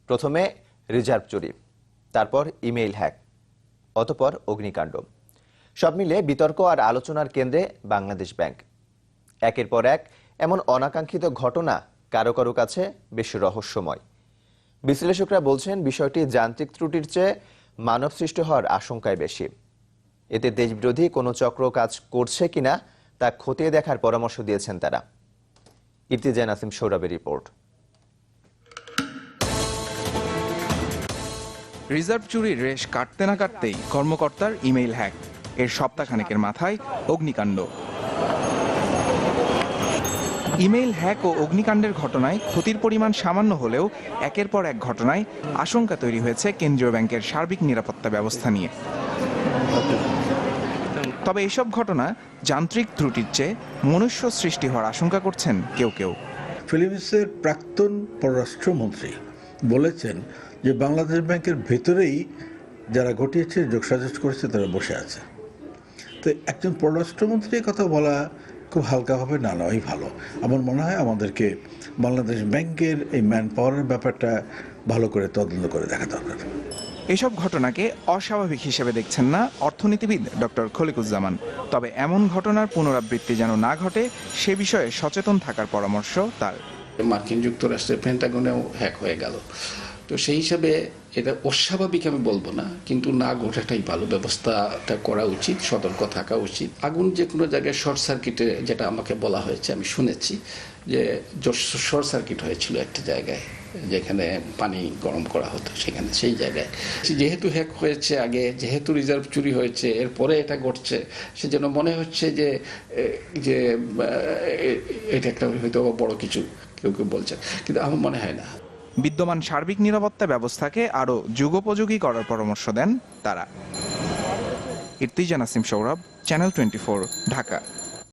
প্রথমে রিজার্ভ চুরি, তারপর ইমেইল হ্যাক, অতঃপর অগ্নিকাণ্ড। সব মিলে বিতর্ক আর আলোচনার কেন্দ্রে বাংলাদেশ ব্যাংক। একের পর এক এমন অনাকাঙ্ক্ষিত ঘটনা কারো কারো কাছে বেশ রহস্যময়। বিশ্লেষকরা বলছেন বিষয়টি যান্ত্রিক ত্রুটির চেয়ে মানব সৃষ্ট হওয়ার আশঙ্কায় বেশি। এতে দেশবিরোধী কোনো চক্র কাজ করছে কিনা তা খতিয়ে দেখার পরামর্শ দিয়েছেন তারা। ইর্তিজা নাসিম সৌরভের রিপোর্ট। রিজার্ভ চুরির রেশ কাটতে না কাটতেই কর্মকর্তার ইমেইল হ্যাক। এর সপ্তাহখানেকের মাথায় অগ্নিকাণ্ড। ইমেইল হ্যাক ও অগ্নিকাণ্ডের ঘটনায় ক্ষতির পরিমাণ সামান্য হলেও একের পর এক ঘটনায় আশঙ্কা তৈরি হয়েছে কেন্দ্রীয় ব্যাংকের সার্বিক নিরাপত্তা ব্যবস্থা নিয়ে। তবে এসব ঘটনা যান্ত্রিক ত্রুটির চেয়ে মনুষ্য সৃষ্টি হওয়ার আশঙ্কা করছেন কেউ কেউ। ফিলিপিন্সের প্রাক্তন পররাষ্ট্রমন্ত্রী বলেছেন যে বাংলাদেশ ব্যাংকের ভেতরেই যারা ঘটিয়েছে, যোগসাজশ করেছে, তারা বসে আছে। তো একজন পররাষ্ট্রমন্ত্রীর কথা বলা খুব হালকাভাবে না নেওয়াই ভালো। আমার মনে হয় আমাদেরকে বাংলাদেশ ব্যাংকের এই ম্যান পাওয়ারের ব্যাপারটা ভালো করে তদন্ত করে দেখা দরকার। এসব ঘটনাকে অস্বাভাবিক হিসেবে দেখছেন না অর্থনীতিবিদ ডক্টর খলিকুজ্জামান। তবে এমন ঘটনার পুনরাবৃত্তি যেন না ঘটে সে বিষয়ে সচেতন থাকার পরামর্শ তার। মার্কিন যুক্তরাষ্ট্রের পেন্টাগনেও হ্যাক হয়ে গেল, তো সেই হিসাবে এটা অস্বাভাবিক আমি বলবো না, কিন্তু না ঘটাটাই ভালো। ব্যবস্থাটা করা উচিত, সতর্ক থাকা উচিত। আগুন যে কোনো জায়গায় শর্ট সার্কিটে, যেটা আমাকে বলা হয়েছে, আমি শুনেছি যে শর্ট সার্কিট হয়েছিল একটা জায়গায় যেখানে পানি গরম করা হতো, সেখানে সেই জায়গায় যেহেতু হ্যাক হয়েছে আগে, যেহেতু রিজার্ভ চুরি হয়েছে, এরপরে এটা ঘটছে, সেজন্য মনে হচ্ছে যে যে এটা একটা হয়তো বড় কিছু কেউ কেউ বলছেন, কিন্তু আমার মনে হয় না। বিদ্যমান সার্বিক নিরাপত্তা ব্যবস্থাকে আরও যুগোপযোগী করার পরামর্শ দেন তারা। ইর্তিজা নাসিম সৌরভ, চ্যানেল 24, ঢাকা।